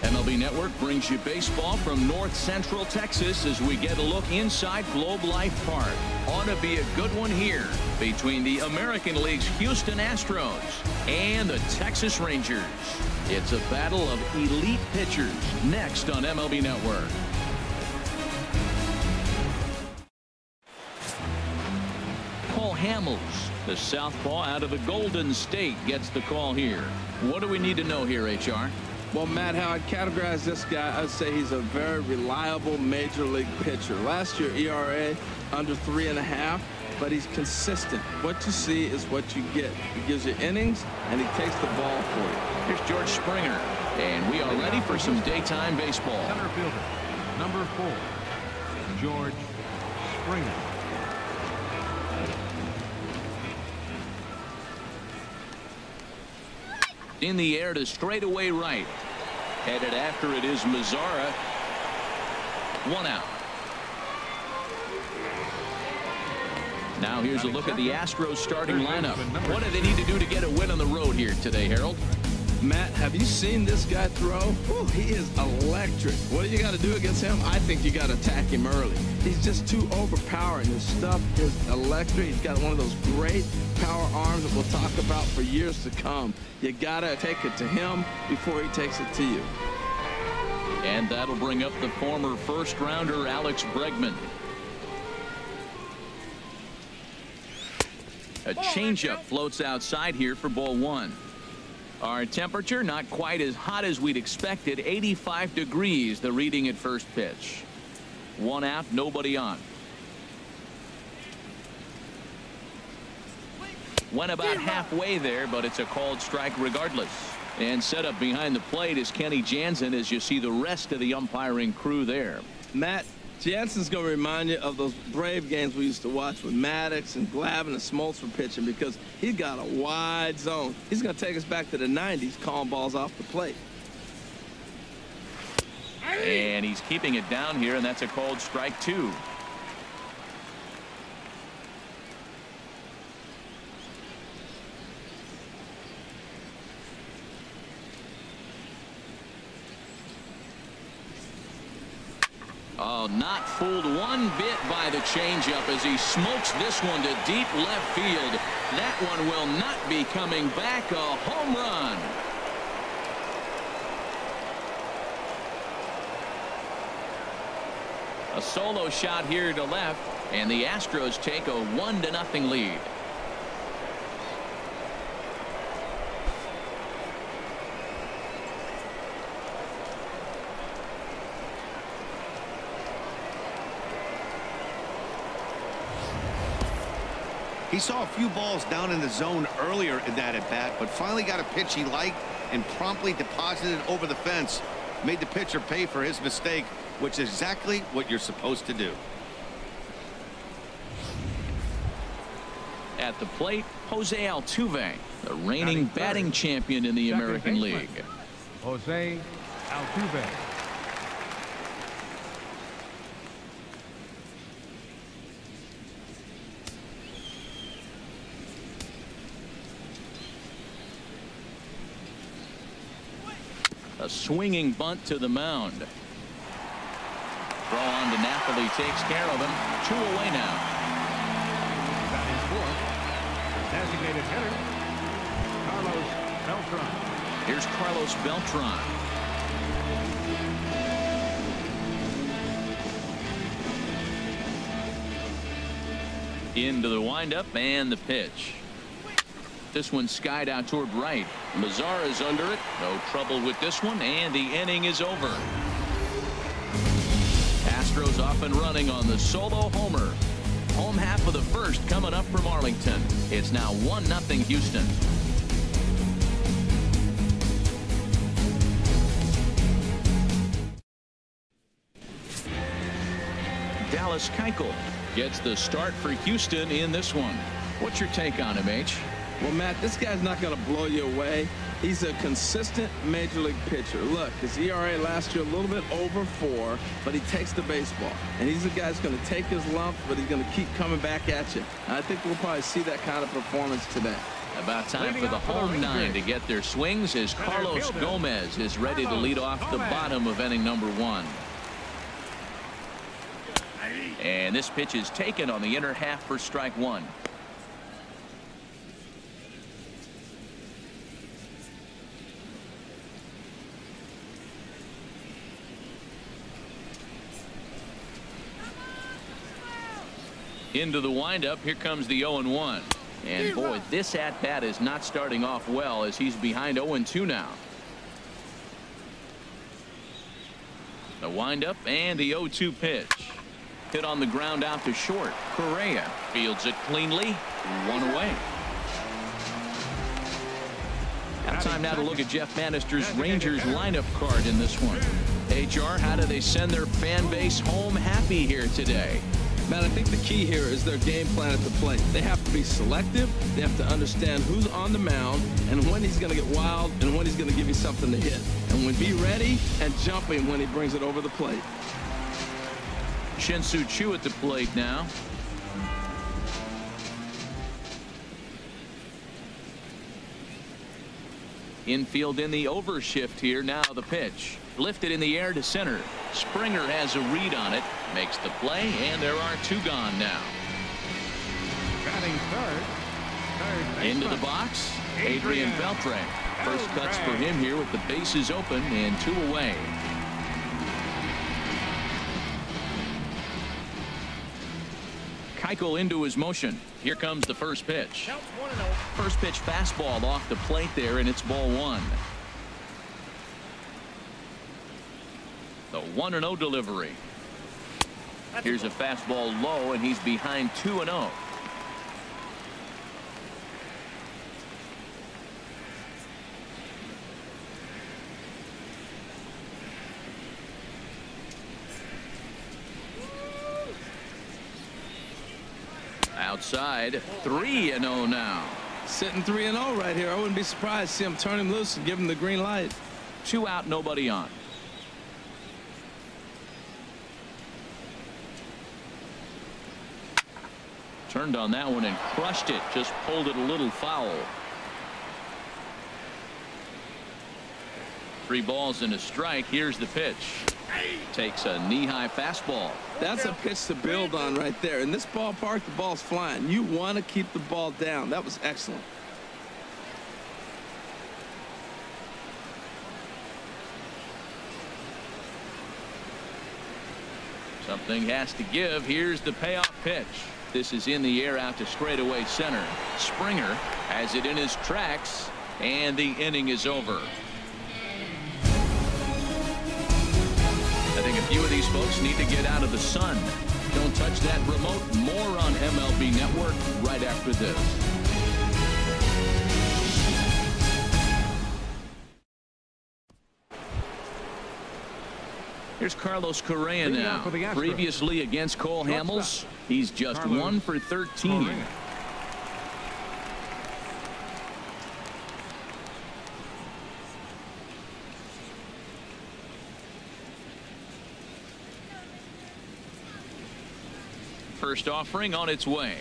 MLB Network brings you baseball from North Central Texas as we get a look inside Globe Life Park. Ought to be a good one here between the American League's Houston Astros and the Texas Rangers. It's a battle of elite pitchers next on MLB Network. Paul Hamels, the southpaw out of the Golden State, gets the call here. What do we need to know here, HR? Well, Matt, how I'd categorize this guy, I'd say he's a very reliable major league pitcher. Last year, ERA under 3.5, but he's consistent. What you see is what you get. He gives you innings, and he takes the ball for you. Here's George Springer, and we are ready for some daytime baseball. Center fielder, number 4, George Springer. In the air to straightaway right. Headed after it is Mazzara. 1 out. Now here's a look at the Astros starting lineup. What do they need to do to get a win on the road here today, Harold? Matt, have you seen this guy throw? Whew, he is electric. What do you got to do against him? I think you got to attack him early. He's just too overpowering. His stuff is electric. He's got one of those great power arms that we'll talk about for years to come. You got to take it to him before he takes it to you. And that'll bring up the former first-rounder Alex Bregman. A changeup floats outside here for ball 1. Our temperature not quite as hot as we'd expected. 85 degrees, the reading at first pitch. 1 out, nobody on. Went about halfway there, but it's a called strike regardless. And set up behind the plate is Kenny Jansen as you see the rest of the umpiring crew there. Matt, Jansen's going to remind you of those Brave games we used to watch with Maddox and Glavine and Smoltz for pitching, because he's got a wide zone. He's going to take us back to the 90s, calling balls off the plate. And he's keeping it down here, and that's a called strike 2. Oh, not fooled one bit by the changeup as he smokes this one to deep left field. That one will not be coming back. A home run. A solo shot here to left, and the Astros take a 1-0 lead. He saw a few balls down in the zone earlier in that at-bat, but finally got a pitch he liked and promptly deposited it over the fence. Made the pitcher pay for his mistake, which is exactly what you're supposed to do. At the plate, Jose Altuve, the reigning batting champion in the American League. Jose Altuve. A swinging bunt to the mound. Throw on to Napoli takes care of him. 2 away now. Batting fourth, designated hitter, Carlos Beltran. Here's Carlos Beltran. Into the windup and the pitch. This one skied out toward right. Mazzara's under it. No trouble with this one, and the inning is over. Astros off and running on the solo homer. Home half of the first coming up from Arlington. It's now 1-0 Houston. Dallas Keuchel gets the start for Houston in this one. What's your take on him, H? Well, Matt, this guy's not going to blow you away. He's a consistent major league pitcher. Look, his ERA last year a little bit over 4, but he takes the baseball. And he's a guy that's going to take his lumps, but he's going to keep coming back at you. And I think we'll probably see that kind of performance today. About time for the home 9 to get their swings as Carlos Gomez is ready to lead off the bottom of inning number 1. And this pitch is taken on the inner half for strike 1. Into the windup. Here comes the 0-1. And boy, this at-bat is not starting off well as he's behind 0-2 now. The windup and the 0-2 pitch. Hit on the ground out to short. Correa fields it cleanly. 1 away. Now time now to look at Jeff Bannister's Rangers lineup card in this one. HR, how do they send their fan base home happy here today? Man, I think the key here is their game plan at the plate. They have to be selective. They have to understand who's on the mound and when he's going to get wild and when he's going to give you something to hit. And when be ready and jumping when he brings it over the plate. Shin-Soo Choo at the plate now. Infield in the overshift here. Now the pitch. Lifted in the air to center. Springer has a read on it. Makes the play, and there are 2 gone now. Batting third Into the box, Adrian Beltre. First cuts for him here with the bases open and 2 away. Keuchel into his motion. Here comes the first pitch. First pitch fastball off the plate there, and it's ball 1. The 1-0 delivery. Here's a fastball low, and he's behind 2-0. Outside, 3-0 now. Sitting 3-0 right here. I wouldn't be surprised to see him turn him loose and give him the green light. 2 out, nobody on. Turned on that one and crushed it. Just pulled it a little foul. 3 balls and a strike. Here's the pitch. Takes a knee-high fastball. That's a pitch to build on right there. In this ballpark, the ball's flying. You want to keep the ball down. That was excellent. Something has to give. Here's the payoff pitch. This is in the air out to straightaway center. Springer has it in his tracks, and the inning is over. I think a few of these folks need to get out of the sun. Don't touch that remote. More on MLB Network right after this. Here's Carlos Correa now. Previously against Cole Hamels, he's just 1 for 13. First offering on its way.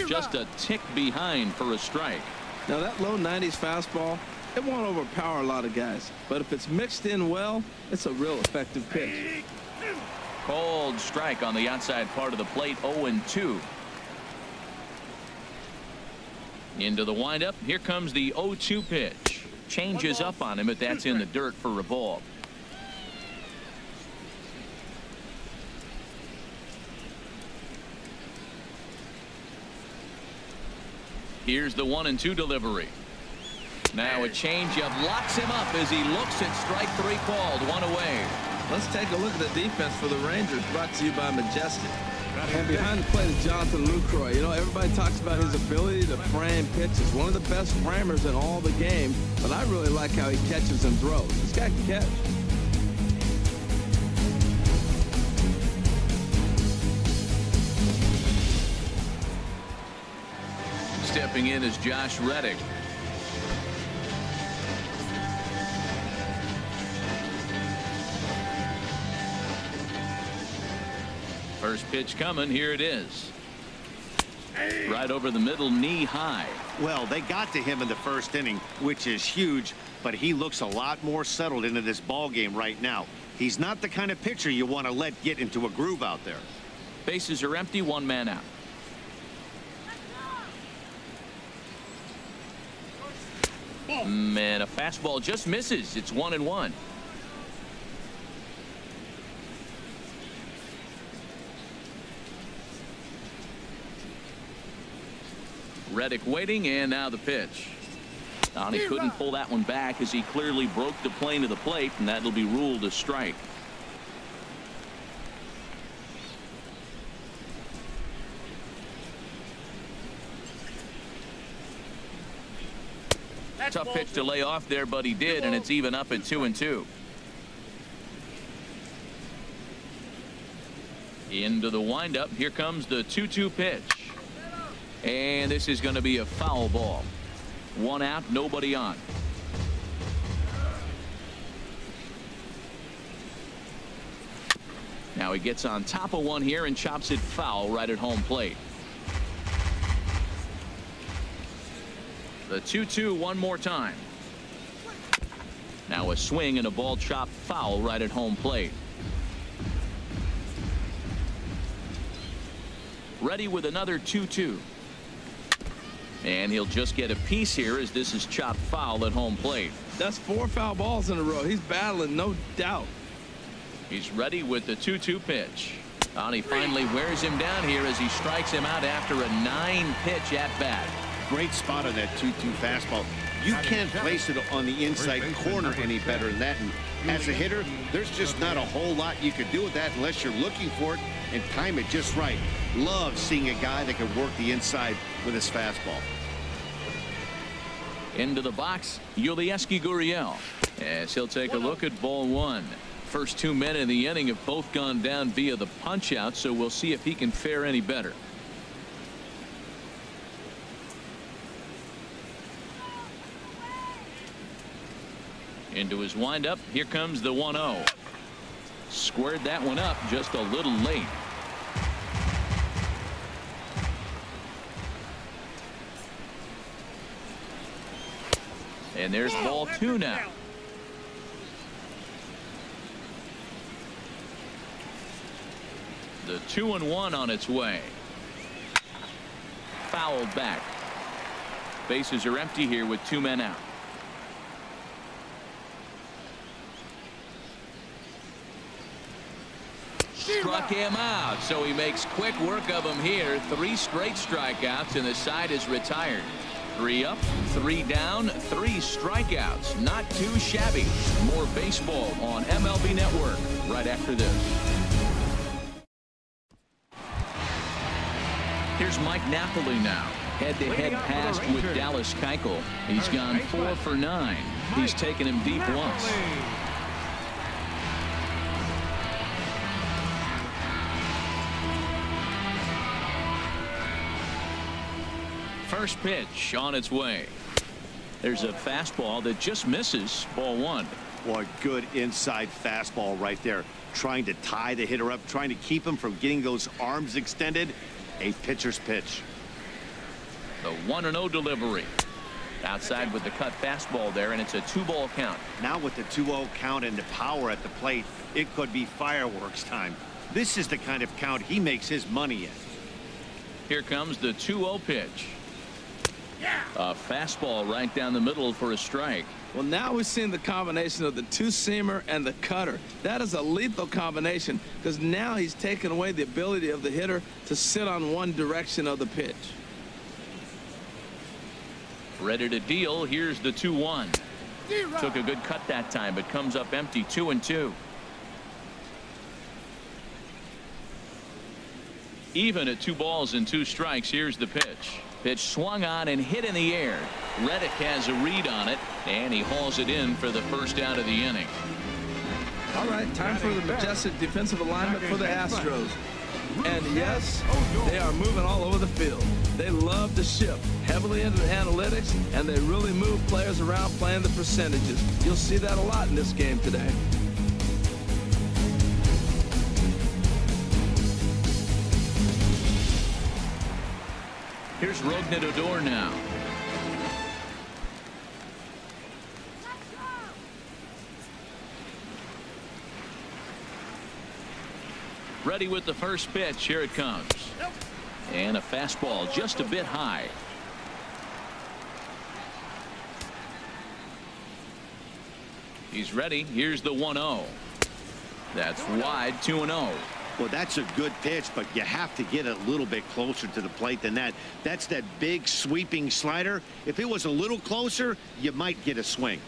Just a tick behind for a strike. Now that low 90s fastball, it won't overpower a lot of guys, but if it's mixed in well, it's a real effective pitch. Cold strike on the outside part of the plate. 0-2. Into the windup. Here comes the 0-2 pitch. Changes up on him, but that's in the dirt for a ball. Here's the 1-2 delivery. Now a changeup locks him up as he looks at strike 3 called. 1 away. Let's take a look at the defense for the Rangers, brought to you by Majestic. And behind the plate is Jonathan Lucroy. You know, everybody talks about his ability to frame pitches. One of the best framers in all the game, but I really like how he catches and throws. This guy can catch. Stepping in is Josh Reddick. First pitch coming. Here it is. Right over the middle, knee high. Well, they got to him in the first inning, which is huge, but he looks a lot more settled into this ball game right now. He's not the kind of pitcher you want to let get into a groove out there. Bases are empty, one man out. Man, a fastball just misses. It's 1-1. Reddick waiting, and now the pitch. He couldn't pull that one back as he clearly broke the plane of the plate, and that'll be ruled a strike. Tough pitch to lay off there, but he did, and it's even up at 2-2. Into the windup. Here comes the 2-2 pitch. And this is going to be a foul ball. One out, nobody on. Now he gets on top of one here and chops it foul right at home plate. The 2-2 one more time. Now a swing and a ball chopped foul right at home plate. Ready with another 2-2. And he'll just get a piece here as this is chopped foul at home plate. That's 4 foul balls in a row. He's battling, no doubt. He's ready with the 2-2 pitch. And he finally wears him down here as he strikes him out after a 9-pitch at bat. Great spot on that 2-2 fastball. You can't place it on the inside corner any better than that. And as a hitter, there's just not a whole lot you could do with that unless you're looking for it and time it just right. Love seeing a guy that can work the inside with his fastball. Into the box, Yulieski Gurriel, as he'll take a look at ball one. First 2 men in the inning have both gone down via the punch out, so we'll see if he can fare any better. Into his windup. Here comes the 1-0. Squared that one up just a little late. And there's ball 2 now. The 2-1 on its way. Fouled back. Bases are empty here with 2 men out. Struck him out, so he makes quick work of him here. 3 straight strikeouts, and the side is retired. 3 up, 3 down, 3 strikeouts. Not too shabby. More baseball on MLB Network right after this. Here's Mike Napoli now. Head-to-head pass with Dallas Keuchel. He's gone 4 for 9. He's taken him deep once. First pitch on its way. There's a fastball that just misses. Ball 1. Boy, good inside fastball right there. Trying to tie the hitter up, trying to keep him from getting those arms extended. A pitcher's pitch. The 1-0 delivery. Outside with the cut fastball there, and it's a 2-ball count. Now with the 2-0 count and the power at the plate, it could be fireworks time. This is the kind of count he makes his money in. Here comes the 2-0 pitch. A fastball right down the middle for a strike. Well, now we've seen the combination of the 2-seamer and the cutter. That is a lethal combination because now he's taken away the ability of the hitter to sit on one direction of the pitch. Ready to deal. Here's the 2-1. Took a good cut that time, but comes up empty. 2-2. Even at 2 balls and 2 strikes. Here's the pitch. Pitch swung on and hit in the air. Reddick has a read on it, and he hauls it in for the first out of the inning. All right, time for the majestic defensive alignment for the Astros. And yes, they are moving all over the field. They love to shift heavily into analytics, and they really move players around playing the percentages. You'll see that a lot in this game today. Here's Rognadodor now. Ready with the first pitch. Here it comes. And a fastball just a bit high. He's ready. Here's the 1-0. That's wide. 2-0. Well, that's a good pitch, but you have to get a little bit closer to the plate than that. That's that big sweeping slider. If it was a little closer, you might get a swing.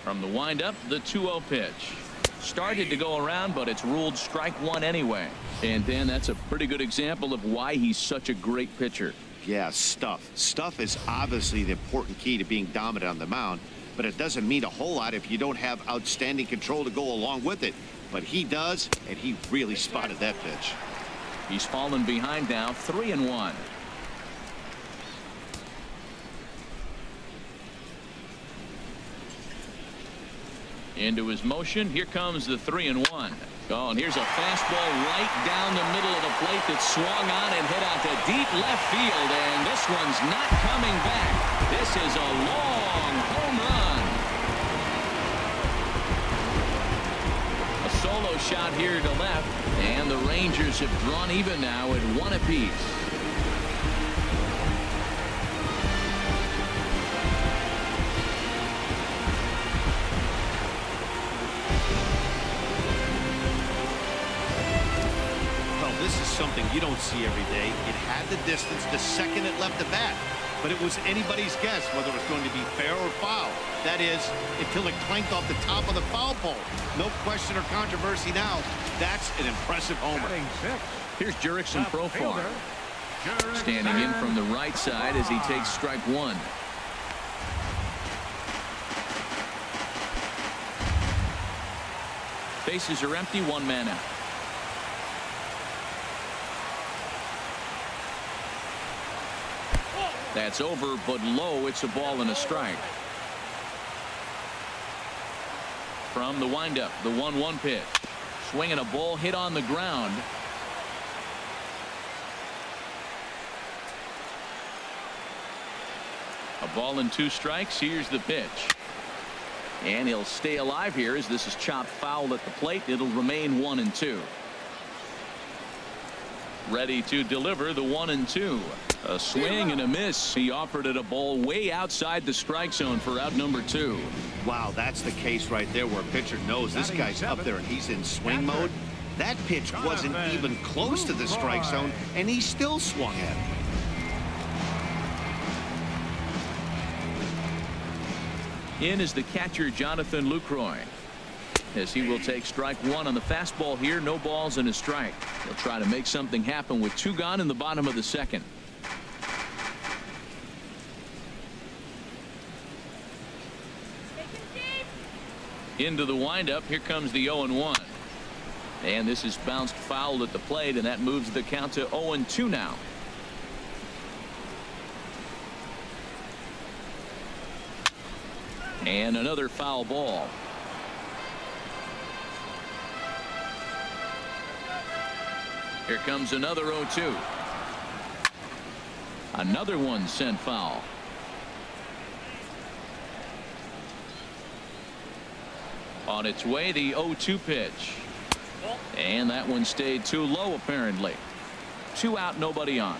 From the windup, the 2-0 pitch. Started to go around, but it's ruled strike one anyway. And Dan, that's a pretty good example of why he's such a great pitcher. Yeah, stuff. Stuff is obviously the important key to being dominant on the mound, but it doesn't mean a whole lot if you don't have outstanding control to go along with it. But he does, and he really spotted that pitch. He's fallen behind now, 3-1. Into his motion. Here comes the 3-1. Oh, and here's a fastball right down the middle of the plate that swung on and hit out to deep left field, and this one's not coming back. This is a long home run. A solo shot here to left, and the Rangers have drawn even now at 1 apiece. This is something you don't see every day. It had the distance the second it left the bat, but it was anybody's guess whether it was going to be fair or foul. That is, until it clanked off the top of the foul pole. No question or controversy now. That's an impressive homer. Here's Jurickson Profar standing in from the right side as he takes strike one. Bases are empty, 1 man out. That's over, but low. It's a ball and a strike. From the windup, the 1-1 pitch. Swinging a ball hit on the ground. A ball and 2 strikes. Here's the pitch. And he'll stay alive here as this is chopped foul at the plate. It'll remain 1-2. Ready to deliver the 1-2. A swing and a miss. He offered it a ball way outside the strike zone for out number 2. Wow, that's the case right there where a pitcher knows this guy's up there and he's in swing mode. That pitch wasn't even close to the strike zone, and he still swung at it. In is the catcher, Jonathan Lucroy, as he will take strike one on the fastball here. No balls and a strike. He'll try to make something happen with 2 gone in the bottom of the second. Into the windup. Here comes the 0-1. And this is bounced foul at the plate, and that moves the count to 0-2 now. And another foul ball. Here comes another 0-2. Another one sent foul. On its way, the 0-2 pitch. And that one stayed too low, apparently. 2 out, nobody on.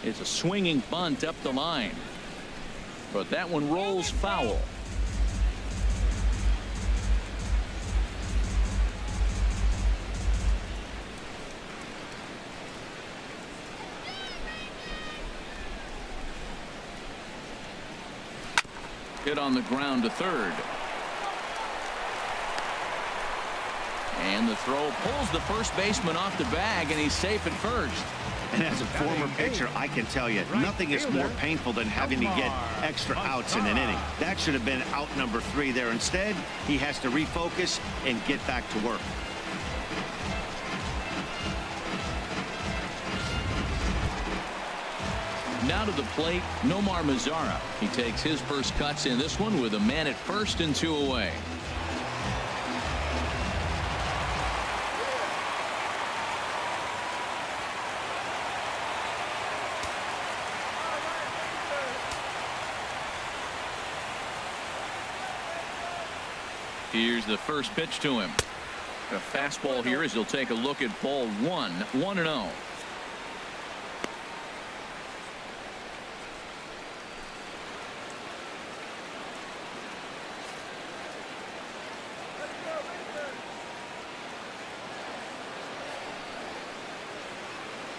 It's a swinging bunt up the line. But that one rolls foul. Hit on the ground to third. And the throw pulls the first baseman off the bag, and he's safe at first. And as a former pitcher, I can tell you, nothing is more painful than having to get extra outs in an inning. That should have been out number 3 there. Instead, he has to refocus and get back to work. Now to the plate, Nomar Mazara. He takes his first cuts in this one with a man at first and 2 away. Here's the first pitch to him. A fastball here as he'll take a look at ball 1. 1-0.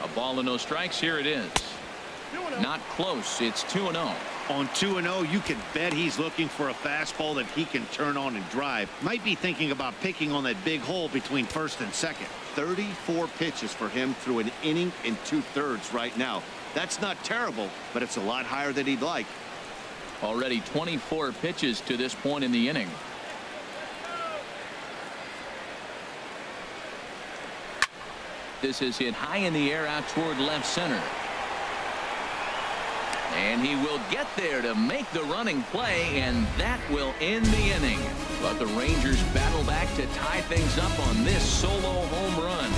A ball and no strikes. Here it is. Not close. It's 2-0. On 2-0, you can bet he's looking for a fastball that he can turn on and drive. Might be thinking about picking on that big hole between first and second. 34 pitches for him through an inning and 2/3 right now. That's not terrible, but it's a lot higher than he'd like. Already 24 pitches to this point in the inning. This is hit high in the air out toward left center. And he will get there to make the running play, and that will end the inning. But the Rangers battle back to tie things up on this solo home run.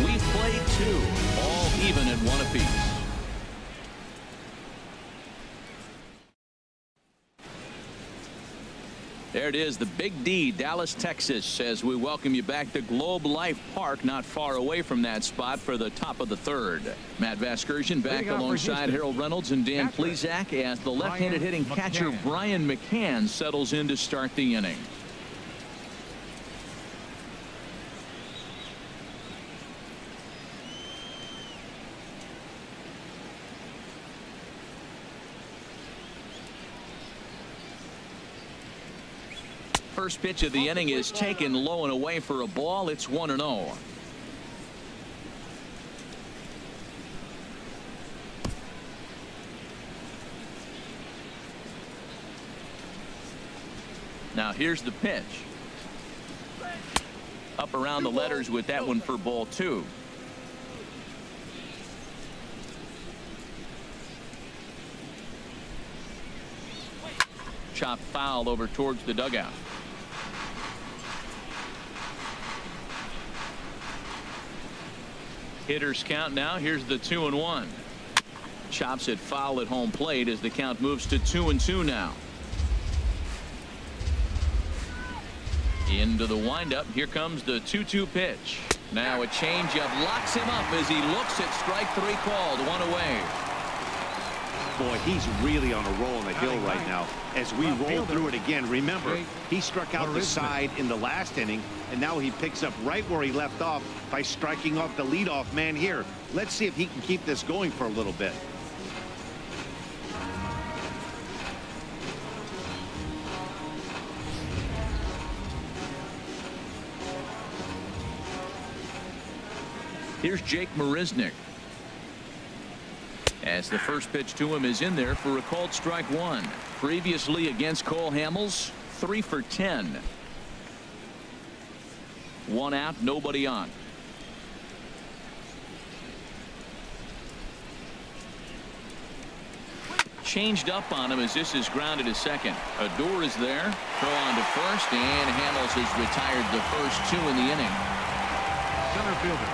We've played 2, all even at 1 apiece. There it is, the Big D, Dallas, Texas, as we welcome you back to Globe Life Park, not far away from that spot for the top of the 3rd. Matt Vasgersian back alongside Harold Reynolds and Dan Plesac as the left-handed hitting catcher Brian McCann settles in to start the inning. First pitch of the inning is taken low and away for a ball. It's 1-0. Now here's the pitch. Up around the letters with that one for ball 2. Chopped foul over towards the dugout. Hitters count now. Here's the 2-1. Chops it foul at home plate as the count moves to 2-2 now. Into the windup. Here comes the 2-2 pitch. Now a changeup locks him up as he looks at strike 3 called. 1 away. Boy, he's really on a roll on the hill right now. As we roll through it again, remember, he struck out the side in the last inning, and now he picks up right where he left off by striking off the leadoff man here. Let's see if he can keep this going for a little bit. Here's Jake Marisnick. As the first pitch to him is in there for a called strike 1. Previously against Cole Hamels, 3 for 10. 1 out, nobody on. Changed up on him as this is grounded to second. Odor is there. Throw on to first, and Hamels has retired the first 2 in the inning. Center fielder,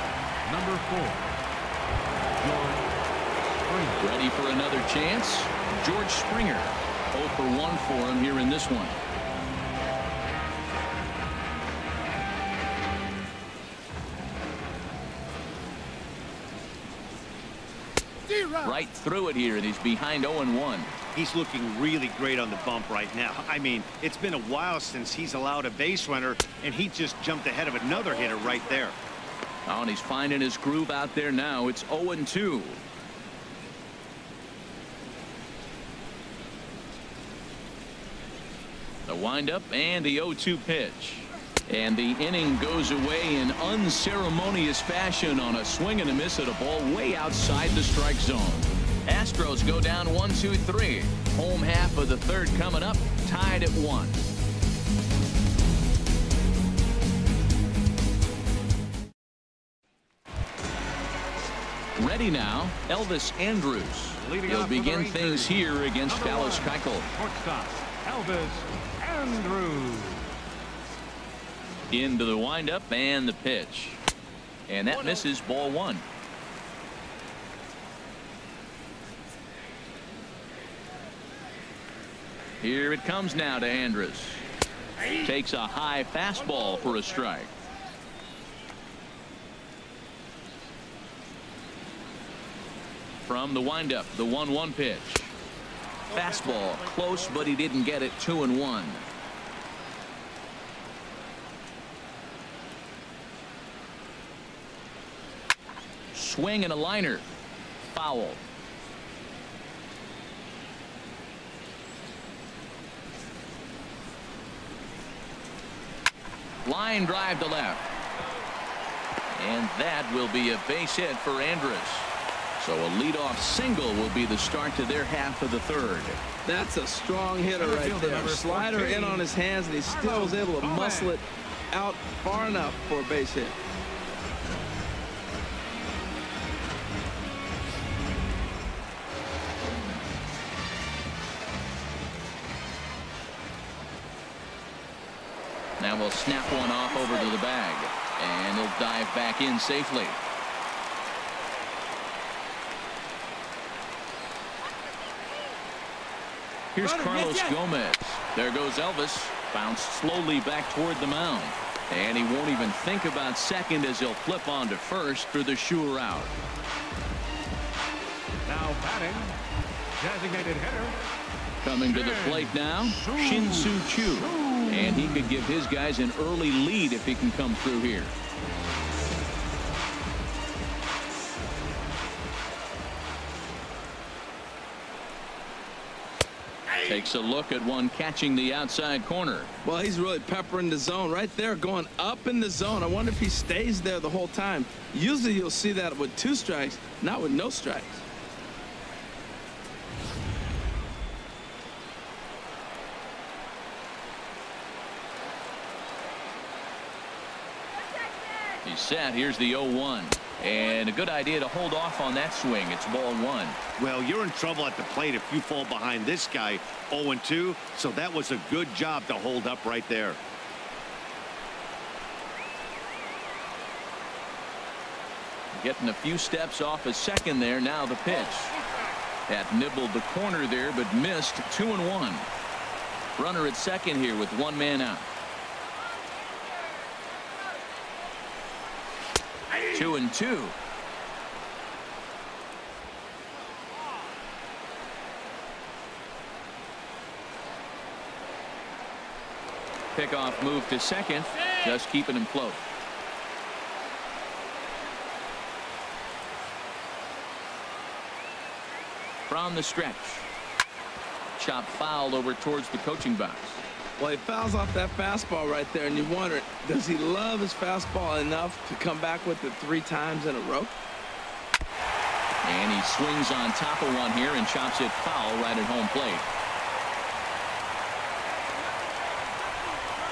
number 4, George. Ready for another chance. George Springer. 0 for 1 for him here in this one. Right through it here, and he's behind 0-1. He's looking really great on the bump right now. I mean, it's been a while since he's allowed a base runner, and he just jumped ahead of another hitter right there. Oh, and he's finding his groove out there now. It's 0-2. The windup and the 0-2 pitch. And the inning goes away in unceremonious fashion on a swing and a miss at a ball way outside the strike zone. Astros go down 1-2-3. Home half of the 3rd coming up, tied at 1. Ready now, Elvis Andrus. He'll begin things here against Dallas Keuchel. Shortstop, Elvis Andrus. Into the windup and the pitch. And that misses ball 1. Here it comes now to Andrus. Takes a high fastball for a strike. From the windup, the 1-1 pitch. Fastball close, but he didn't get it. 2-1. Swing and a liner. Foul. Line drive to left. And that will be a base hit for Andrus. So a leadoff single will be the start to their half of the third. That's a strong hitter right there. Slider in on his hands, and he still was able to muscle it out far enough for a base hit. Now we'll snap one off over to the bag, and he'll dive back in safely. Here's Carlos Gomez. There goes Elvis. Bounced slowly back toward the mound. And he won't even think about second as he'll flip on to first for the sure out. Now batting, designated hitter. Coming to the plate now, Shin-Soo Choo. And he could give his guys an early lead if he can come through here. Takes a look at one catching the outside corner. Well, he's really peppering the zone right there, going up in the zone. I wonder if he stays there the whole time. Usually you'll see that with 2 strikes, not with no strikes. He's set. Here's the 0-1. And a good idea to hold off on that swing. It's ball 1. Well, you're in trouble at the plate if you fall behind this guy 0-2. So that was a good job to hold up right there. Getting a few steps off a second there. Now the pitch. That nibbled the corner there, but missed. 2-1. Runner at second here with 1 man out. 2-2. Pickoff move to second, just keeping him float. From the stretch. Chop fouled over towards the coaching box. Well, he fouls off that fastball right there, and you wonder, does he love his fastball enough to come back with it 3 times in a row? And he swings on top of one here and chops it foul right at home plate.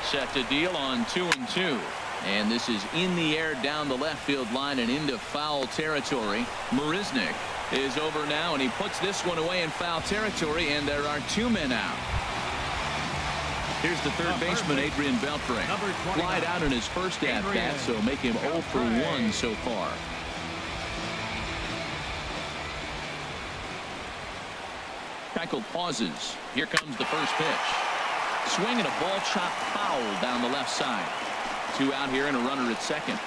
Set to deal on 2-2. And this is in the air down the left field line and into foul territory. Marisnick is over now, and he puts this one away in foul territory, and there are 2 men out. Here's the third baseman, Adrian Beltre. Flied out in his first at-bat, so make him 0 for 1 so far. Keuchel pauses. Here comes the first pitch. Swing and a ball chopped foul down the left side. 2 out here and a runner at second.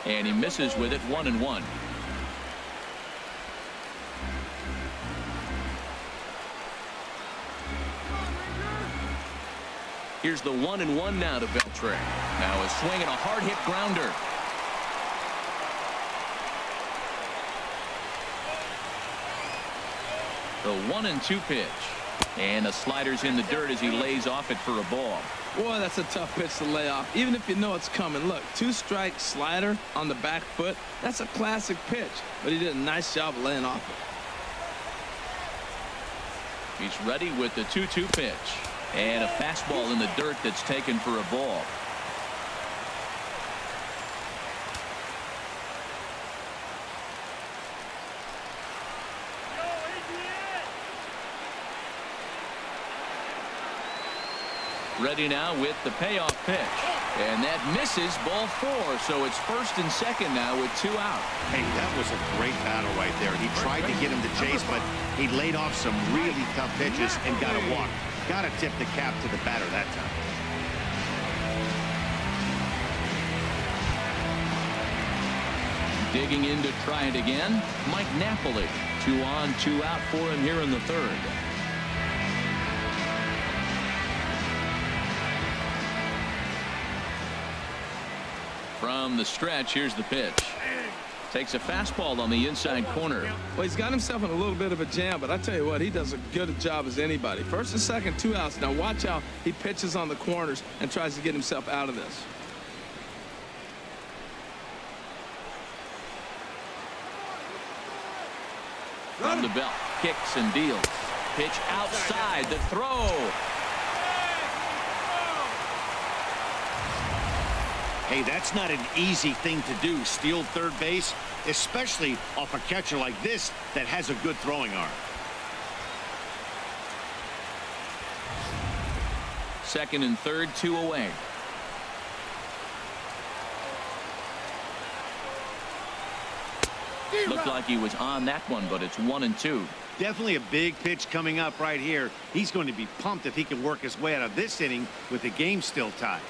And he misses with it. 1-1. Here's the 1-1 now to Beltre. Now a swing and a hard hit grounder. The 1-2 pitch. And the slider's in the dirt as he lays off it for a ball. Boy, that's a tough pitch to lay off, even if you know it's coming. Look, 2-strike slider on the back foot. That's a classic pitch, but he did a nice job of laying off it. He's ready with the 2-2 pitch. And a fastball in the dirt that's taken for a ball. Ready now with the payoff pitch. And that misses, ball 4. So it's first and second now with 2 out. Hey, that was a great battle right there. He tried to get him to chase, but he laid off some really tough pitches and got a walk. Got to tip the cap to the batter that time. Digging in to try it again, Mike Napoli. 2 on, 2 out for him here in the third. From the stretch, here's the pitch. Takes a fastball on the inside corner. Well, he's got himself in a little bit of a jam, but I tell you what, he does a good job as anybody. First and second, 2 outs. Now watch how he pitches on the corners and tries to get himself out of this. From the belt, kicks and deals. Pitch outside, the throw. Hey, that's not an easy thing to do, steal third base, especially off a catcher like this that has a good throwing arm. Second and third, 2 away. Looked like he was on that one, but it's 1-2. Definitely a big pitch coming up right here. He's going to be pumped if he can work his way out of this inning with the game still tied.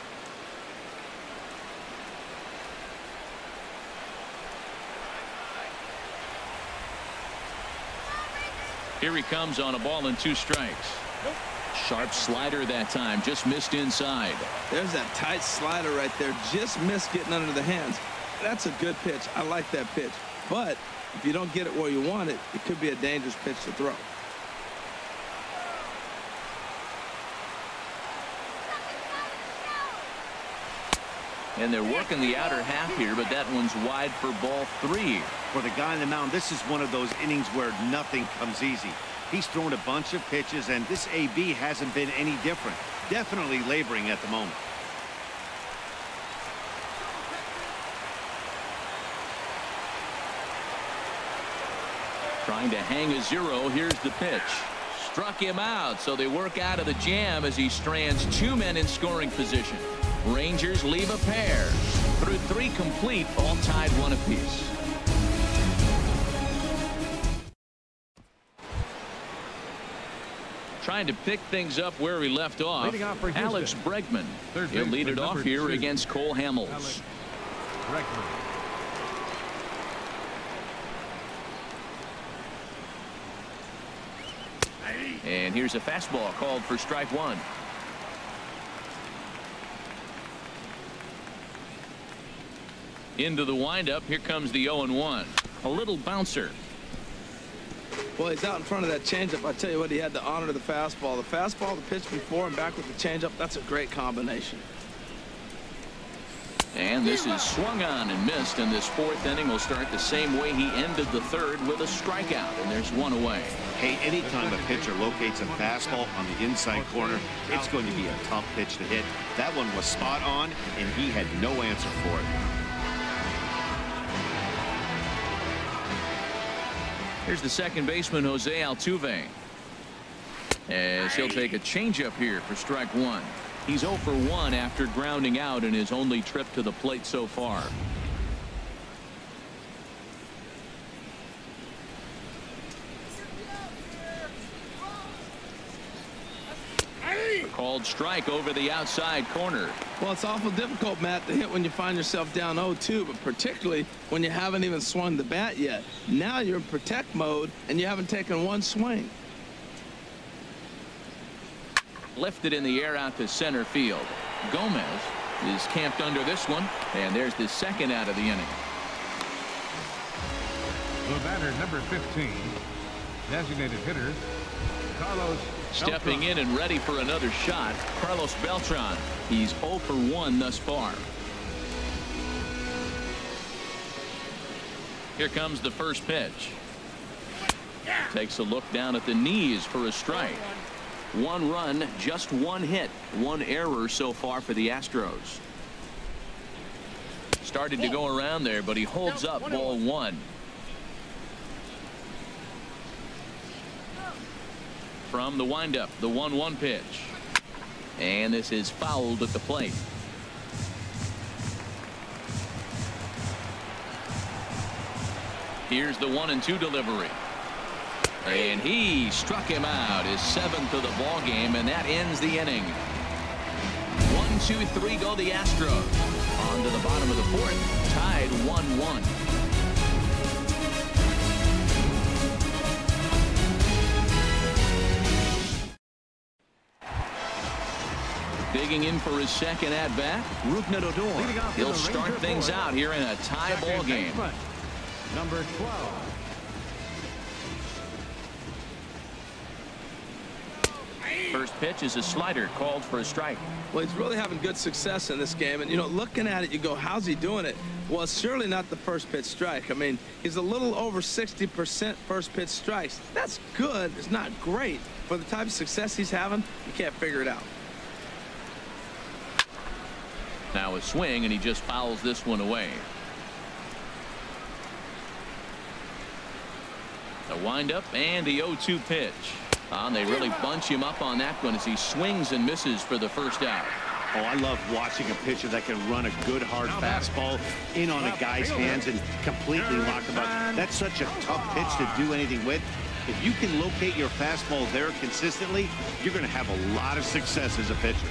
Here he comes on a ball and 2 strikes. Sharp slider that time, just missed inside. There's that tight slider right there, just missed getting under the hands. That's a good pitch. I like that pitch. But if you don't get it where you want it, it could be a dangerous pitch to throw. And they're working the outer half here, but that one's wide for ball 3. For the guy on the mound, this is one of those innings where nothing comes easy. He's thrown a bunch of pitches, and this AB hasn't been any different. Definitely laboring at the moment. Trying to hang a 0. Here's the pitch. Struck him out, so they work out of the jam as he strands 2 men in scoring position. Rangers leave a pair. Through 3 complete, all tied 1 apiece. Trying to pick things up where we left off. Alex Bregman. He'll lead it off here against Cole Hamels. And here's a fastball called for strike 1. Into the windup. Here comes the 0-1. A little bouncer. Well, he's out in front of that changeup. I tell you what, he had to honor the fastball. The fastball, the pitch before, and back with the changeup. That's a great combination. And this is swung on and missed, and this 4th inning will start the same way he ended the 3rd with a strikeout, and there's 1 away. Hey, anytime a pitcher locates a fastball on the inside corner, it's going to be a tough pitch to hit. That one was spot on, and he had no answer for it. Here's the second baseman, Jose Altuve, as he'll take a changeup here for strike 1. He's 0 for 1 after grounding out in his only trip to the plate so far. Called strike over the outside corner. Well, it's awful difficult, Matt, to hit when you find yourself down 0-2, but particularly when you haven't even swung the bat yet. Now you're in protect mode, and you haven't taken 1 swing. Lifted in the air out to center field. Gomez is camped under this one, and there's the 2nd out of the inning. The batter, number 15, designated hitter, Carlos Stepping in and ready for another shot, Carlos Beltran. He's 0 for 1 thus far. Here comes the first pitch. Takes a look down at the knees for a strike. 1 run, just 1 hit, 1 error so far for the Astros. Started to go around there, but he holds up ball 1. From the windup, the 1-1 pitch. And this is fouled at the plate. Here's the 1-2 delivery. And he struck him out, his 7th of the ball game, and that ends the inning. 1-2-3 go the Astros. On to the bottom of the 4th, tied 1-1. Digging in for his second at-bat, he'll start things out here in a tie ball game. Number 12. First pitch is a slider called for a strike. Well, he's really having good success in this game. And, you know, looking at it, you go, how's he doing it? Well, it's surely not the first pitch strike. I mean, he's a little over 60% first pitch strikes. That's good. It's not great. For the type of success he's having, you can't figure it out. Now a swing, and he just fouls this one away. The windup and the 0-2 pitch. And they really bunch him up on that one as he swings and misses for the first out. Oh, I love watching a pitcher that can run a good hard fastball in on a guy's hands and completely lock him up. That's such a tough pitch to do anything with. If you can locate your fastball there consistently, you're going to have a lot of success as a pitcher.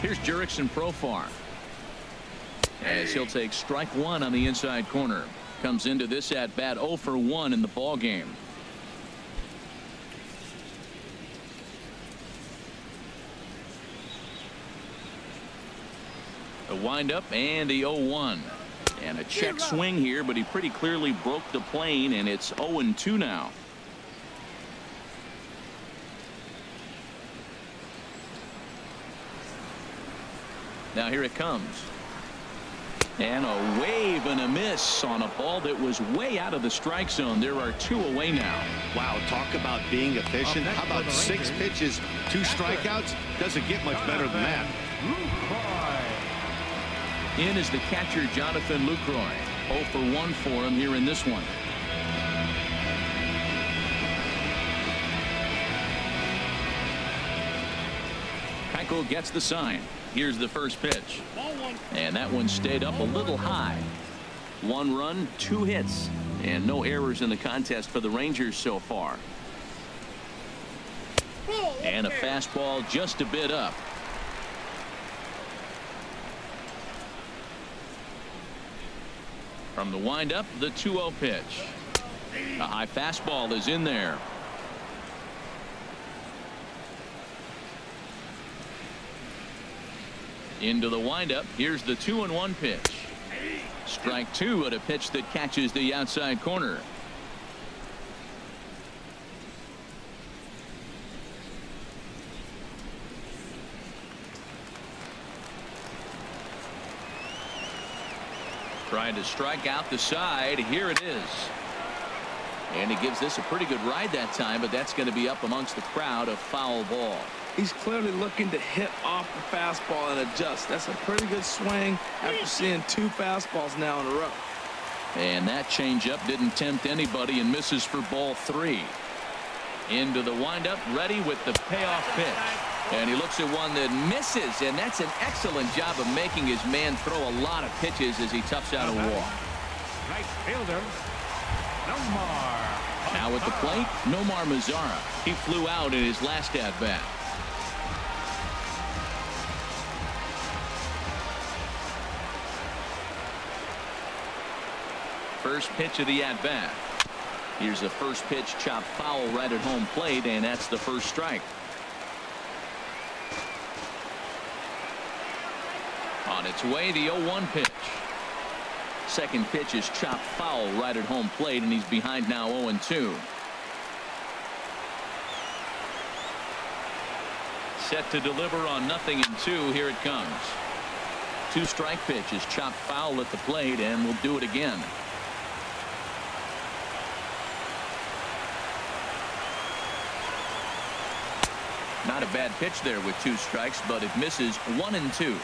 Here's Jurickson Profar, as he'll take strike one on the inside corner. Comes into this at bat 0 for 1 in the ball game. The windup and the 0-1. And a check swing here, but he pretty clearly broke the plane, and it's 0-2 now. Now here it comes. And a wave and a miss on a ball that was way out of the strike zone. There are 2 away now. Wow, talk about being efficient. How about 6 pitches, 2 strikeouts? Doesn't get much better than that. In is the catcher, Jonathan Lucroy. 0 for 1 for him here in this one. Keuchel gets the sign. Here's the first pitch. And that one stayed up a little high. 1 run, 2 hits, and no errors in the contest for the Rangers so far. And a fastball just a bit up. From the windup, the 2-0 pitch. A high fastball is in there. Into the windup. Here's the 2-1 pitch. Strike 2 at a pitch that catches the outside corner. Trying to strike out the side. Here it is. And he gives this a pretty good ride that time, but that's going to be up amongst the crowd. A foul ball. He's clearly looking to hit off the fastball and adjust. That's a pretty good swing after seeing 2 fastballs now in a row. And that changeup didn't tempt anybody and misses for ball 3. Into the windup, ready with the payoff pitch. And he looks at one that misses, and that's an excellent job of making his man throw a lot of pitches as he toughs out a walk. Right fielder, Nomar. Now at the plate, Nomar Mazara. He flew out in his last at-bat. First pitch of the at-bat. Here's the first pitch, chopped foul right at home plate, and that's the first strike. On its way, the 0-1 pitch. Second pitch is chopped foul right at home plate, and he's behind now 0-2. Set to deliver on 0-2. Here it comes. 2-strike pitch is chopped foul at the plate, and we'll do it again. Not a bad pitch there with 2 strikes, but it misses 1-2.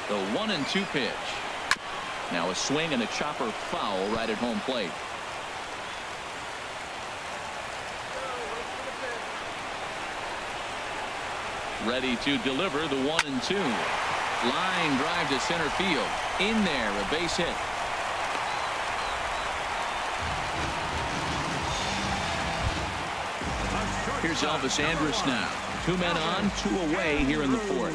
The 1-2 pitch. Now a swing and a chopper foul right at home plate. Ready to deliver the 1-2. Line drive to center field. In there, a base hit. Here's Elvis Andrus now. 2 men on, 2 away here in the 4th.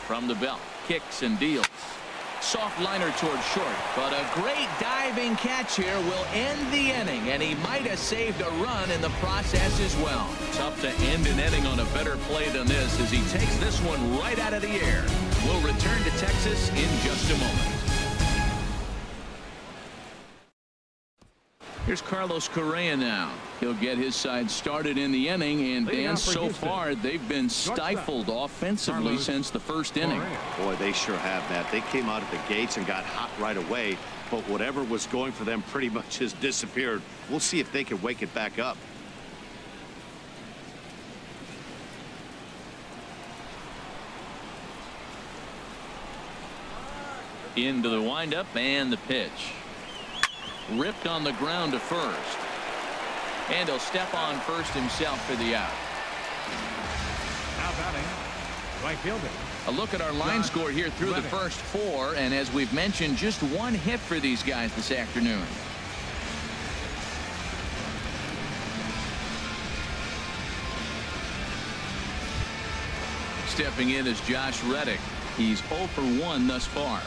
From the belt, kicks and deals. Soft liner towards short, but a great diving catch here will end the inning, and he might have saved a run in the process as well. Tough to end an inning on a better play than this as he takes this one right out of the air. We'll return to Texas in just a moment. Here's Carlos Correa now. He'll get his side started in the inning, and Dan, so far they've been stifled offensively since the first inning. Boy, they sure have, Matt. They came out of the gates and got hot right away, but whatever was going for them pretty much has disappeared. We'll see if they can wake it back up. Into the windup and the pitch. Ripped on the ground to first. And he'll step on first himself for the out. Now batting, right fielder. A look at our line score here through the first 4, and as we've mentioned, just 1 hit for these guys this afternoon. Stepping in is Josh Reddick. He's 0 for 1 thus far.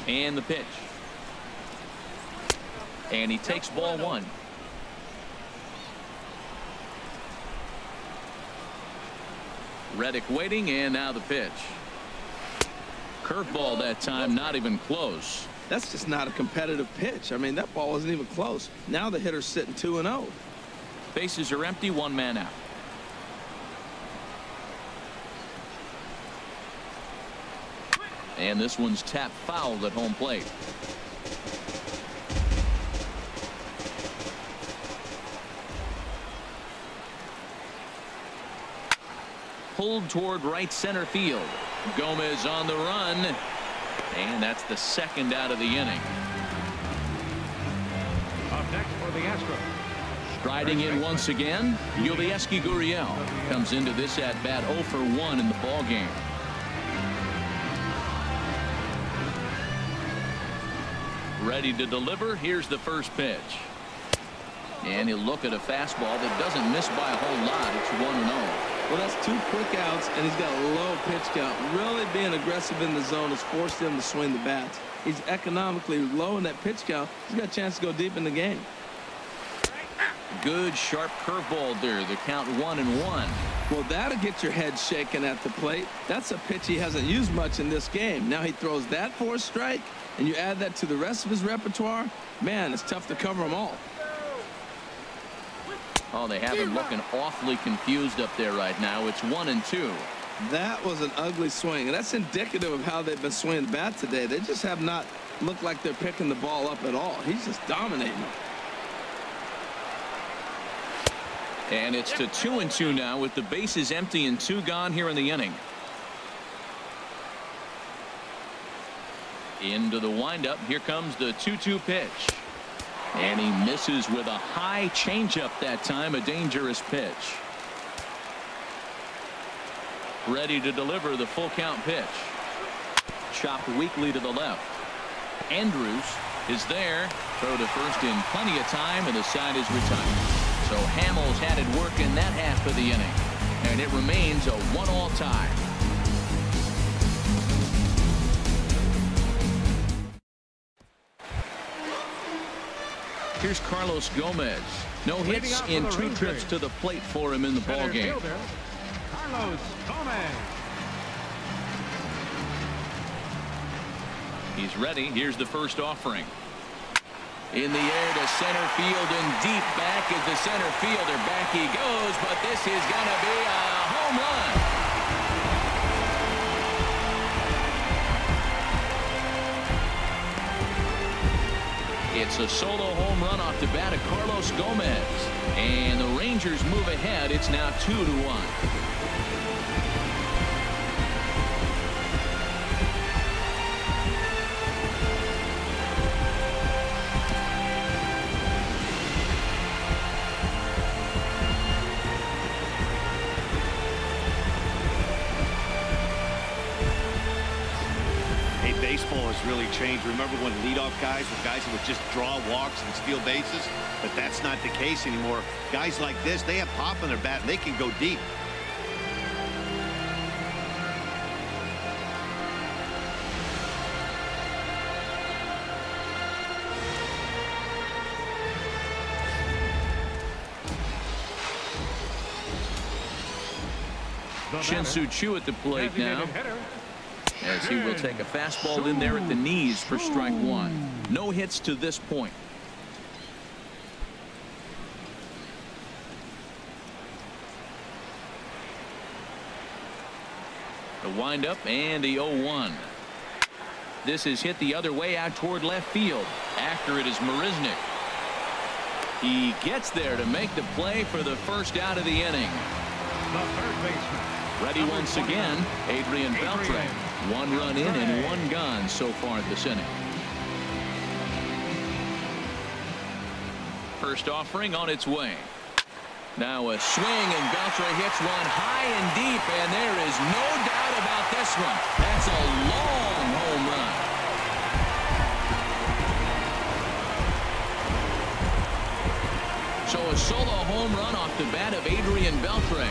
And the pitch. And he takes ball 1. Reddick waiting, and now the pitch. Curveball that time, not even close. That's just not a competitive pitch. I mean, that ball wasn't even close. Now the hitter's sitting 2-0. Bases are empty, 1 man out. And this one's tapped foul at home plate. Pulled toward right center field. Gomez on the run. And that's the 2nd out of the inning. Up next for the Astros. Striding in once again, Yovieski Gurriel comes into this at bat 0 for 1 in the ball game. Ready to deliver. Here's the first pitch. And he'll look at a fastball that doesn't miss by a whole lot. It's 1-0. Well, that's 2 quick outs, and he's got a low pitch count. Really being aggressive in the zone has forced him to swing the bats. He's economically low in that pitch count. He's got a chance to go deep in the game. Good sharp curveball there. The count 1-1. Well, that'll get your head shaken at the plate. That's a pitch he hasn't used much in this game. Now he throws that for a strike, and you add that to the rest of his repertoire. Man, it's tough to cover them all. Oh, they have him looking awfully confused up there right now. It's 1-2. That was an ugly swing, and that's indicative of how they've been swinging the bat today. They just have not looked like they're picking the ball up at all. He's just dominating them. And it's to 2-2 now with the bases empty and 2 gone here in the inning. Into the windup. Here comes the 2-2 pitch. And he misses with a high changeup that time. A dangerous pitch. Ready to deliver the full count pitch. Chopped weakly to the left. Andrews is there. Throw to first in plenty of time, and the side is retired. So Hamels had it work in that half of the inning. And it remains a 1-all tie. Here's Carlos Gomez. No hits in 2 trips to the plate for him in the ball game. Carlos Gomez. He's ready. Here's the first offering. In the air to center field and deep back is the center fielder. Back he goes, but this is going to be a home run. It's a solo home run off the bat of Carlos Gomez. And the Rangers move ahead. It's now 2-1. has really changed. Remember when leadoff guys were guys that would just draw walks and steal bases? But that's not the case anymore. Guys like this, they have pop in their bat and they can go deep. Shin-Soo Choo at the plate now, as he will take a fastball in there at the knees for strike one. No hits to this point. The windup and the 0-1. This is hit the other way out toward left field. After it is Marisnick. He gets there to make the play for the first out of the inning. The third baseman. Ready once again, Adrian Beltre. One run in and one gone so far this inning. First offering on its way. Now a swing, and Beltre hits one high and deep, and there is no doubt about this one. That's a long home run. So a solo home run off the bat of Adrian Beltre,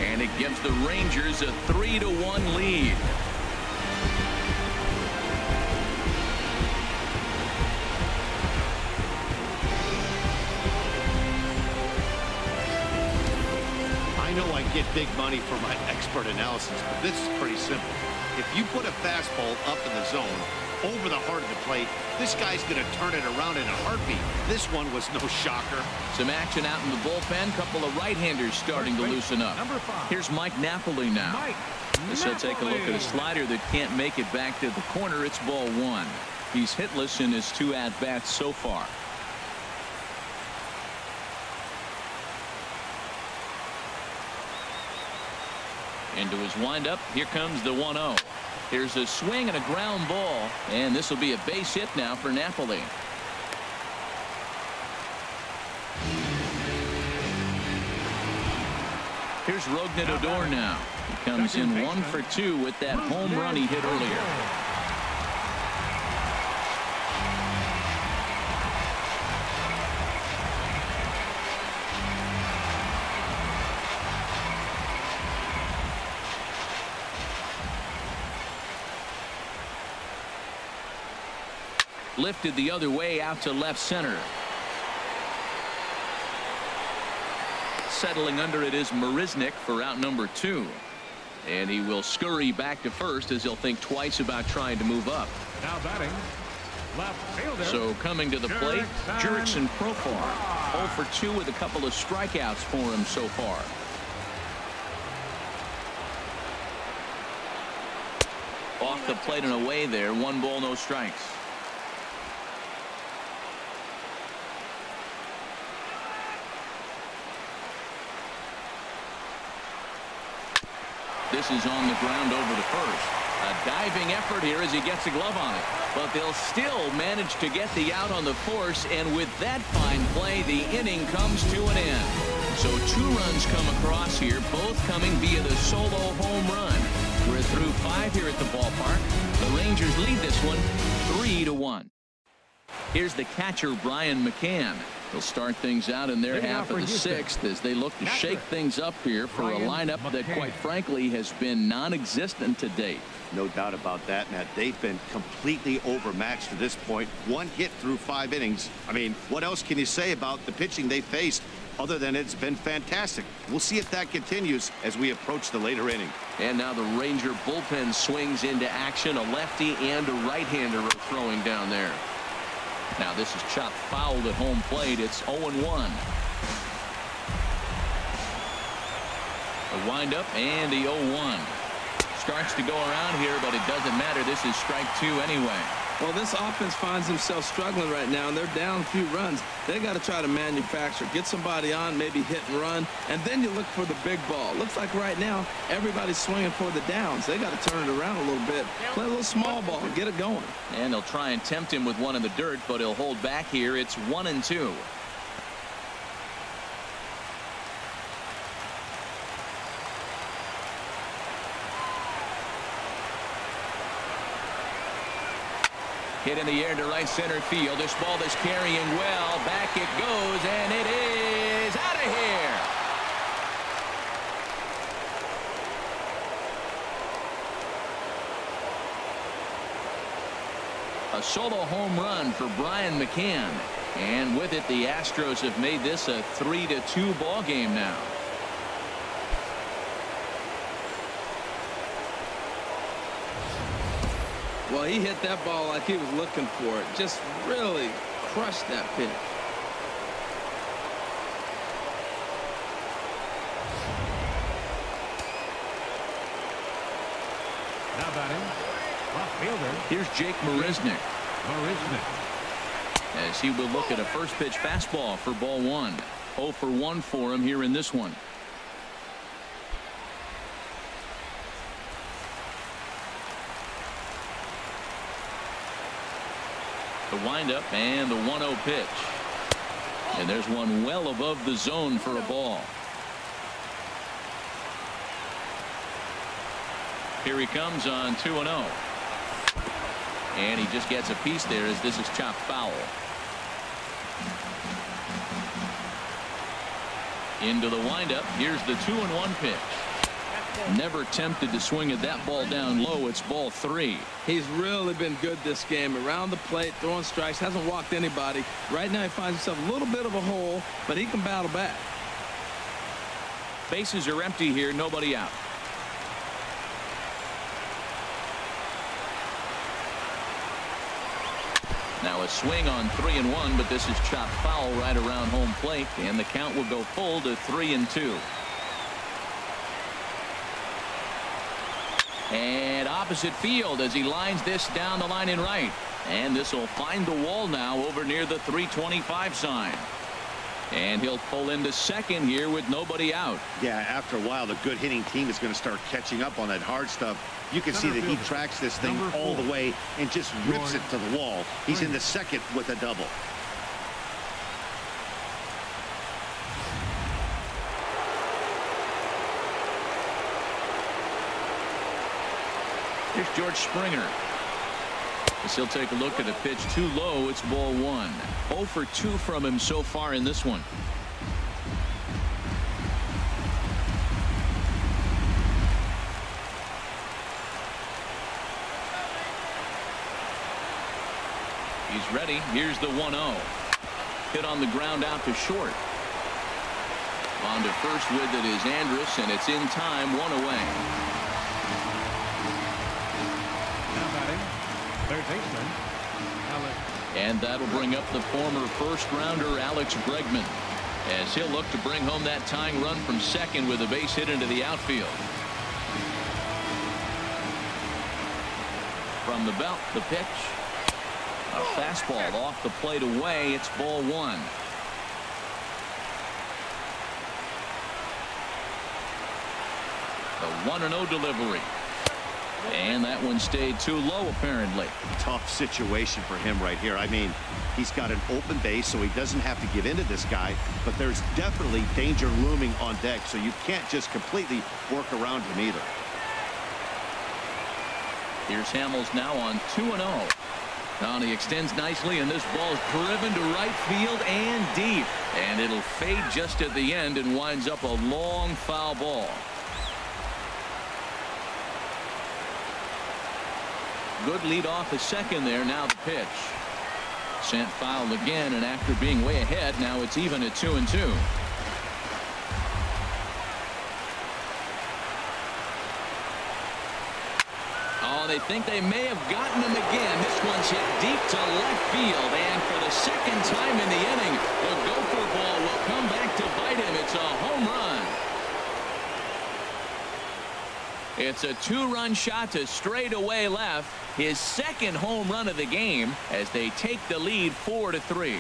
and it gives the Rangers a 3-1 lead. I know I get big money for my expert analysis, but this is pretty simple. If you put a fastball up in the zone over the heart of the plate, this guy's going to turn it around in a heartbeat. This one was no shocker. Some action out in the bullpen. Couple of right-handers starting to loosen up. Here's Mike Napoli now. This will take a look at a slider that can't make it back to the corner. It's ball one. He's hitless in his 2 at-bats so far. Into his windup. Here comes the 1-0. Here's a swing and a ground ball, and this will be a base hit now for Napoli. Here's Rougned Odor now. He comes in 1 for 2 with that home run he hit earlier. Lifted the other way out to left center. Settling under it is Marisnick for out number 2. And he will scurry back to first as he'll think twice about trying to move up. Now batting, left fielder. So coming to the plate, Jurickson Profar. 0 for 2 with a couple of strikeouts for him so far. Off the plate and away there. 1 ball, no strikes. This is on the ground over to first. A diving effort here as he gets a glove on it. But they'll still manage to get the out on the force, and with that fine play, the inning comes to an end. So 2 runs come across here, both coming via the solo home run. We're through 5 here at the ballpark. The Rangers lead this one 3-1. Here's the catcher, Brian McCann. They'll start things out in their half of the 6th as they look to shake things up here for a lineup that, quite frankly, has been non-existent to date. No doubt about that, Matt. They've been completely overmatched to this point. 1 hit through 5 innings. I mean, what else can you say about the pitching they faced other than it's been fantastic? We'll see if that continues as we approach the later inning. And now the Ranger bullpen swings into action. A lefty and a right-hander are throwing down there. Now this is chopped foul at home plate. It's 0-1. A windup and the 0-1. Starts to go around here, but it doesn't matter. This is strike 2 anyway. Well, this offense finds themselves struggling right now, and they're down a few runs. They got to try to manufacture, get somebody on, maybe hit and run, and then you look for the big ball. Looks like right now everybody's swinging for the downs. They got to turn it around a little bit, play a little small ball, get it going. And they'll try and tempt him with one in the dirt, but he'll hold back here. It's 1-2. Hit in the air to right center field. This ball is carrying well. Back it goes, and it is out of here. A solo home run for Brian McCann. And with it, the Astros have made this a 3-2 ball game now. Well, he hit that ball like he was looking for it. Just really crushed that pitch. Now batting, left fielder. Here's Jake Marisnick. Marisnick. As he will look at a first pitch fastball for ball one. 0 for 1 for him here in this one. The windup and the 1-0 pitch. And there's one well above the zone for a ball. Here he comes on 2-0. And he just gets a piece there as this is chopped foul. Into the windup. Here's the 2-1 pitch. Never tempted to swing at that ball down low. It's ball 3. He's really been good this game. Around the plate, throwing strikes, hasn't walked anybody. Right now he finds himself a little bit of a hole, but he can battle back. Bases are empty here. Nobody out. Now a swing on 3-1, but this is chopped foul right around home plate, and the count will go full to 3-2. And opposite field as he lines this down the line in right. And this will find the wall now over near the 325 sign. And he'll pull into second here with nobody out. Yeah, after a while, the good hitting team is going to start catching up on that hard stuff. You can see that he tracks this thing all the way and just rips it to the wall. He's in the second with a double. Here's George Springer. As he'll take a look at a pitch too low. It's ball 1. 0 for 2 from him so far in this one. He's ready. Here's the 1-0. Hit on the ground out to short. On to first with it is Andrus, and it's in time. 1 away. Third baseman, Alex. And that'll bring up the former first-rounder Alex Bregman, as he'll look to bring home that tying run from second with a base hit into the outfield. From the belt, the pitch. A fastball off the plate away. It's ball 1. The 1-0 delivery. And that one stayed too low, apparently. Tough situation for him right here. I mean, he's got an open base, so he doesn't have to give in to this guy, but there's definitely danger looming on deck, so you can't just completely work around him either. Here's Hamels now on 2-0. Now he extends nicely, and this ball is driven to right field and deep. And it'll fade just at the end and winds up a long foul ball. Good lead off the second there. Now the pitch. Sent foul again, and after being way ahead, now it's even at 2-2. Oh, they think they may have gotten him again. This one's hit deep to left field, and for the second time in the inning, the gopher ball will come back to bite him. It's a home run. It's a 2-run shot to straightaway left. His second home run of the game as they take the lead 4-3.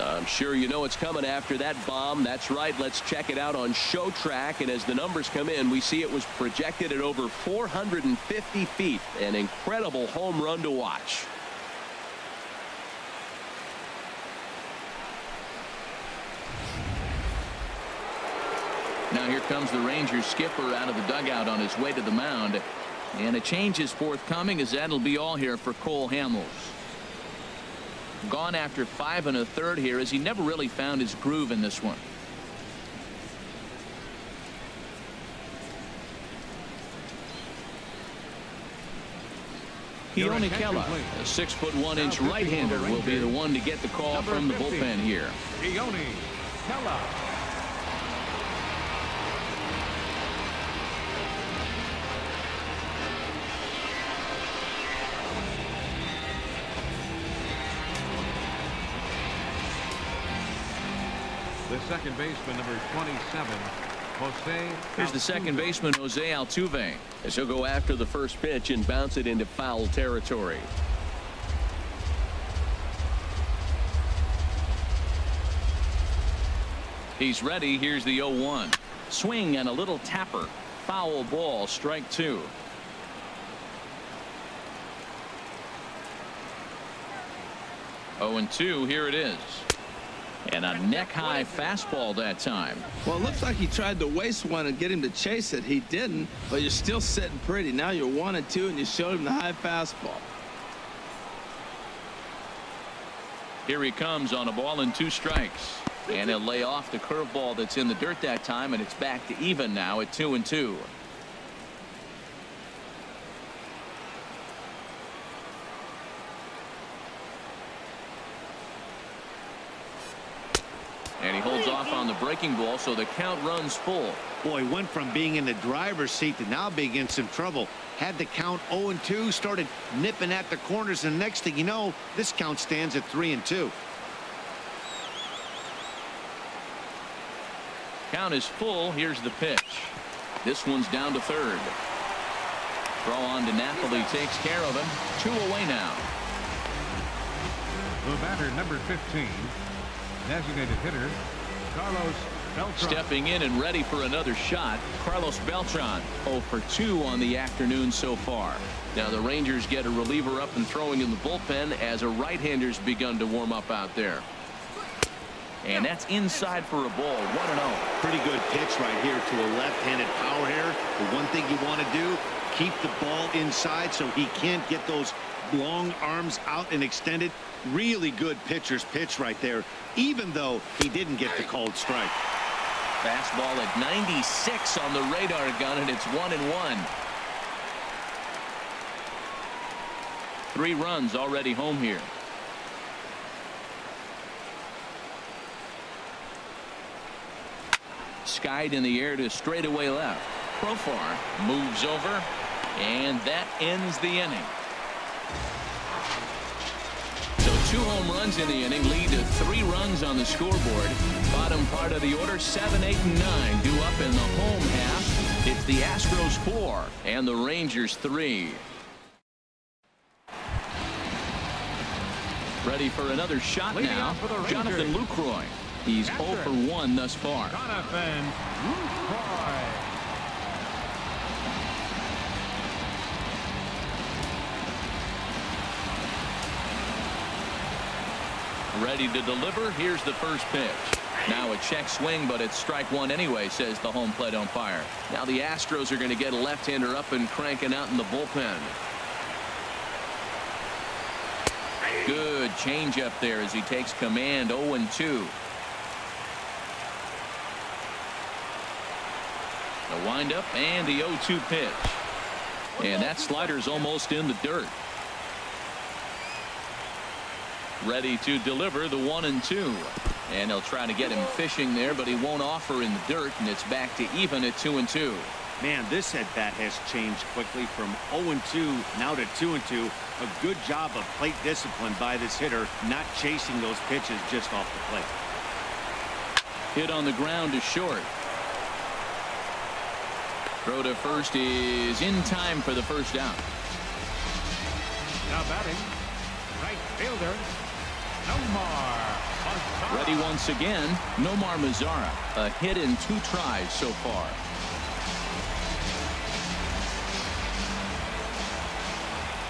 I'm sure you know it's coming after that bomb. That's right. Let's check it out on Show Track. And as the numbers come in, we see it was projected at over 450 feet. An incredible home run to watch. Now here comes the Rangers skipper out of the dugout on his way to the mound. And a change is forthcoming, as that'll be all here for Cole Hamels. Gone after 5 1/3 here, as he never really found his groove in this one. Keone Kela, a 6'1" right-hander, will be the one to get the call from the bullpen here. Keone Kela. The second baseman, number 27, Jose. Here's the second baseman, Jose Altuve, as he'll go after the first pitch and bounce it into foul territory. He's ready. Here's the 0-1. Swing and a little tapper. Foul ball, strike 2. Oh, and 2. Here it is. And a neck-high fastball that time. Well, it looks like he tried to waste one and get him to chase it. He didn't, but you're still sitting pretty. Now you're 1-2, and you showed him the high fastball. Here he comes on a ball and 2 strikes. And he'll lay off the curveball that's in the dirt that time, and it's back to even now at 2-2. And he holds off on the breaking ball, so the count runs full. Boy, went from being in the driver's seat to now being in some trouble. Had the count 0-2, started nipping at the corners, and next thing you know, this count stands at 3-2. Count is full. Here's the pitch. This one's down to third. Throw on to Napoli takes care of him. 2 away now. The batter, number 15, designated hitter, Carlos Beltran. Stepping in and ready for another shot, Carlos Beltran. 0 for 2 on the afternoon so far. Now the Rangers get a reliever up and throwing in the bullpen as a right-hander's begun to warm up out there. And that's inside for a ball. 1-0. Pretty good pitch right here to a left-handed power hitter. The one thing you want to do, keep the ball inside so he can't get those long arms out and extended. Really good pitcher's pitch right there, even though he didn't get the called strike. Fastball at 96 on the radar gun, and it's 1-1. 3 runs already home here. Skied in the air to straightaway left. Profar moves over, and that ends the inning. So 2 home runs in the inning lead to 3 runs on the scoreboard. Bottom part of the order, 7, 8, and 9 due up in the home half. It's the Astros 4 and the Rangers 3. Ready for another shot now. Jonathan Lucroy. He's 0 for 1 thus far. Jonathan Lucroy. Ready to deliver. Here's the first pitch. Now a check swing, but it's strike 1 anyway, says the home plate umpire. Now the Astros are going to get a left-hander up and cranking out in the bullpen. Good change up there as he takes command. 0-2. The windup and the 0-2 pitch. And that slider's almost in the dirt. Ready to deliver the 1-2. And he'll try to get him fishing there, but he won't offer in the dirt, and it's back to even at 2-2. Man, this at-bat has changed quickly from 0-2 now to 2-2. A good job of plate discipline by this hitter, not chasing those pitches just off the plate. Hit on the ground to short. Throw to first is in time for the first out. Now batting, right fielder, Nomar Mazara. Ready once again, Nomar Mazara. A hit in 2 tries so far.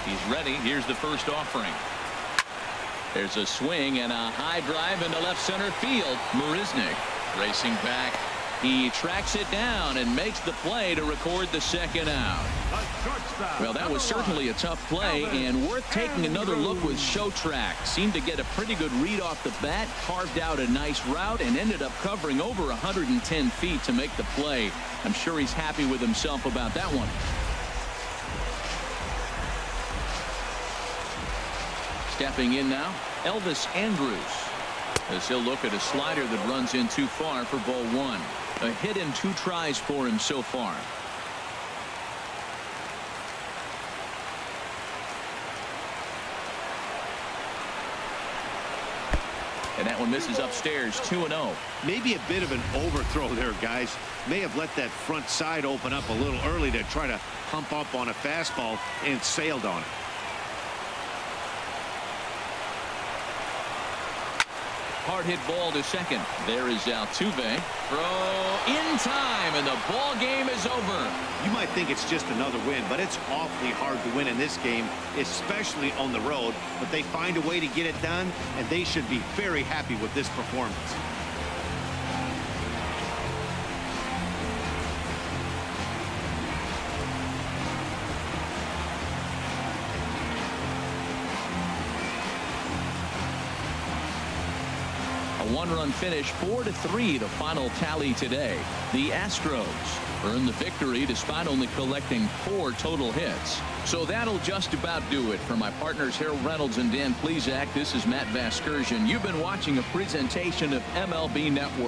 He's ready. Here's the first offering. There's a swing and a high drive into left center field. Marisnick racing back. He tracks it down and makes the play to record the second out. Well, that was certainly a tough play and worth taking another look with Show Track. Seemed to get a pretty good read off the bat, carved out a nice route, and ended up covering over 110 feet to make the play. I'm sure he's happy with himself about that one. Stepping in now, Elvis Andrus, as he'll look at a slider that runs in too far for ball one. A hit and 2 tries for him so far. And that one misses upstairs, 2-0. Maybe a bit of an overthrow there, guys. May have let that front side open up a little early to try to pump up on a fastball and sailed on it. Hard hit ball to second. There is Altuve. Throw in time, and the ball game is over. You might think it's just another win, but it's awfully hard to win in this game, especially on the road. But they find a way to get it done, and they should be very happy with this performance. A 1-run finish, 4-3, the final tally today. The Astros earn the victory despite only collecting 4 total hits. So that'll just about do it. For my partners Harold Reynolds and Dan Plesac, this is Matt Vasgersian. You've been watching a presentation of MLB Network.